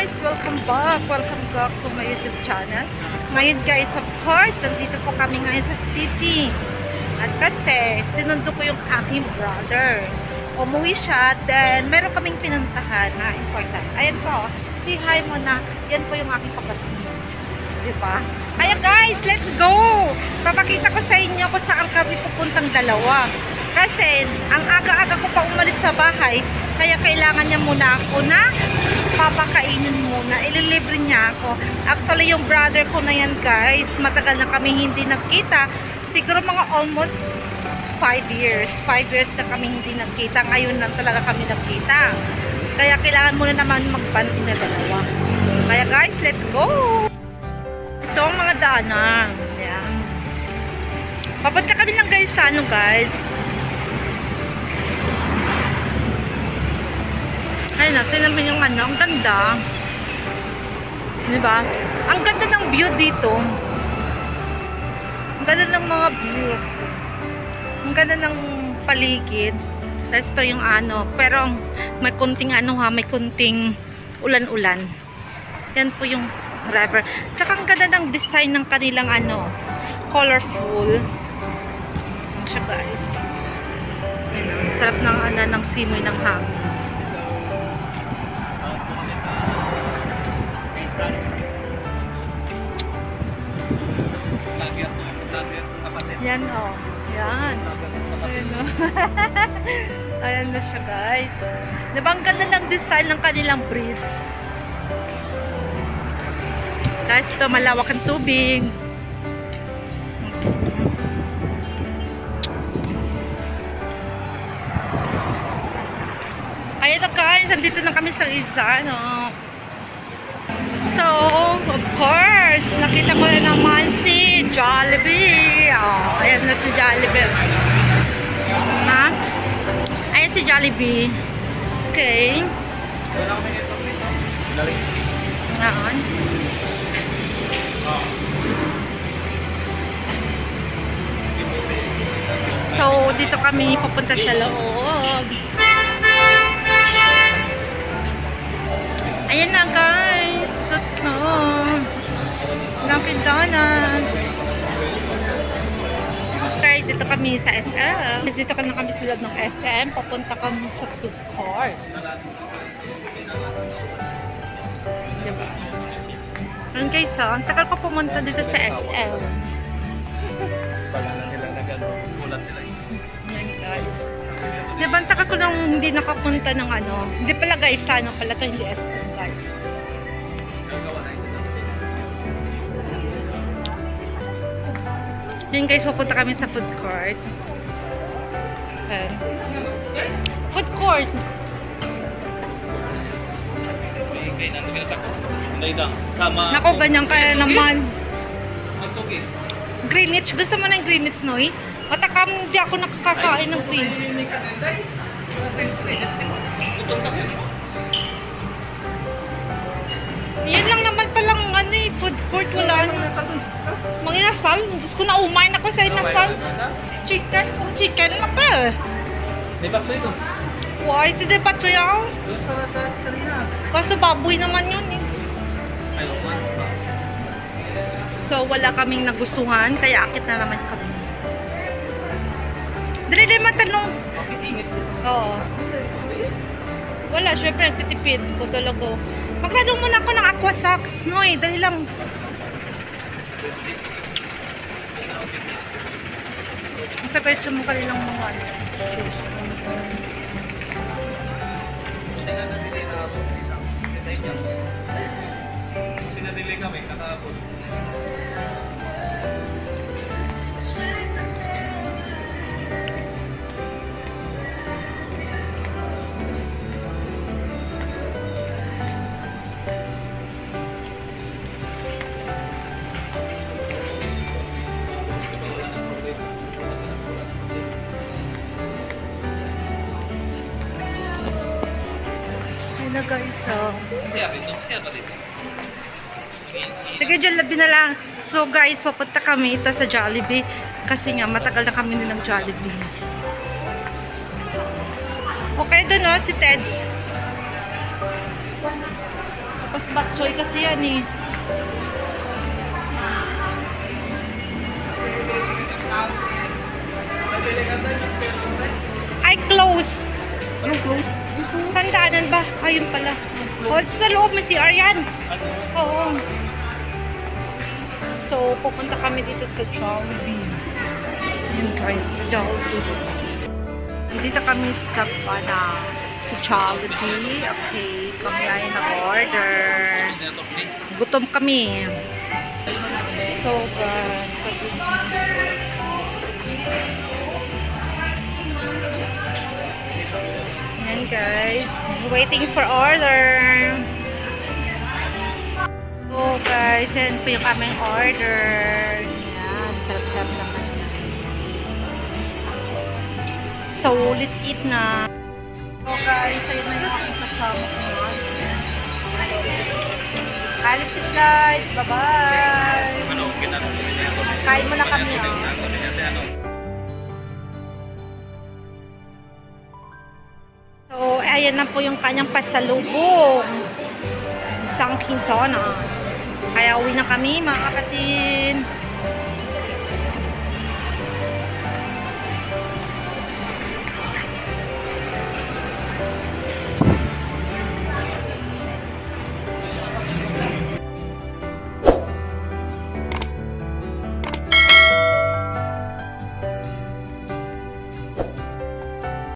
guys! Welcome back to my YouTube channel. Ngayon guys, of course, nandito po kami ngayon sa city. At kasi, sinundo ko yung aking brother. Umuwi siya, then meron kaming pinuntahan na important. Ayan po, si hi mo na, yan po yung aking kapatid. Diba? Kaya guys, let's go! Papakita ko sa inyo kung saan kami pupuntang dalawa. Kasi, ang aga-aga ko pa umalis sa bahay, kaya kailangan niya muna ako na papakainin muna. Ililibre niya ako. Actually, yung brother ko na yan guys, matagal na kami hindi nagkita. Siguro mga almost 5 years. 5 years na kami hindi nagkita. Ngayon lang talaga kami nagkita. Kaya kailangan muna naman magbanding na dalawa. Kaya guys, let's go! Ito ang mga daanan. Yan. Papunta kami lang guys sa ano guys. Ayun na, tingnan mo yung ano, ang ganda. Diba? Ang ganda ng view dito. Ang ganda ng mga view. Ang ganda ng paligid. Tapos ito yung ano, pero may kunting ano ha, may kunting ulan-ulan. Yan po yung river. Tsaka ang ganda ng design ng kanilang ano, colorful. Yan siya guys. Yan, ang sarap ng ano, ng simoy ng hangin. Yan o. Yan. Ayan o. Ayan na siya guys. Diba ang ganda ng design ng kanilang bridge. Guys, ito malawak ang tubig. Ayan na guys. Nandito na kami sa isa. No? So, of course, nakita ko na naman si Jollibee. Oh, ayan na si Jollibee. Ha? Ayan si Jollibee. Okay. Ayan. So, dito kami pupunta sa loob. Ayan na guys. Ito. Pindanan. Guys, dito kami sa SM. Dito kami sa loob ng SM. Papunta kami sa food court. Diba? Ayan guys, ang tagal ko pumunta dito sa SM. Ayan guys. Diba, ang tagal ko nang hindi nakapunta ng ano. Hindi pala guys, ano pala ito, hindi SM guys. Yun guys, pupunta kami sa food court. Okay. Food court. Naku, ganyan kaya naman. Greenwich. Gusto mo ng Greenwich, Noy? Matakam, hindi ako nakakakain ng Greenwich. Yan lang naman palang ano eh, food court. Wala ano. Mga inasal. Diyos ko, naumain ako sa inasal. Chicken. Chicken na ka. May bakso ito. Why? Si Debato yan? Doon sa taas kanina. Kaso baboy naman yun eh. Ayaw man. So wala kaming nagustuhan. Kaya akit na naman kami. Dali din matanong. Bakit ingit? Oo. Wala. Syempre nagtitipid ko talaga. Magtanong muna ako ng Aquasax. Noy, dali lang. Ito guys, yung mga kanilang mga ano. Pinadili kami, nakapon. Na guys, oh. Siya ba dito? Sige, Jollibee na lang. So guys, papunta kami ito sa Jollibee. Kasi nga, matagal na kami nilang Jollibee. Okay, doon o, si Teds. Tapos batchoy kasi yan eh. Ay, close. Anong close? Saan daanan ba? Ayun pala. Oh, sa loob may CR yan. Oo. So, pupunta kami dito sa Jollibee. Ayun guys, sa Jollibee. Nandito kami sa sa Jollibee. Okay, kami ay nag-order. Gutom kami. So, guys, sabi yan guys, waiting for order. So guys, yan po yung aming order. Yan, sarap-sarap naman. So, let's eat na. So guys, ayun na yung aking kasama ko. Let's eat guys, bye-bye. Kain mo na kami. So, ayan na po yung kanyang pasalubong. Dunkin' Donut. Kaya uwi na kami mga kapatid.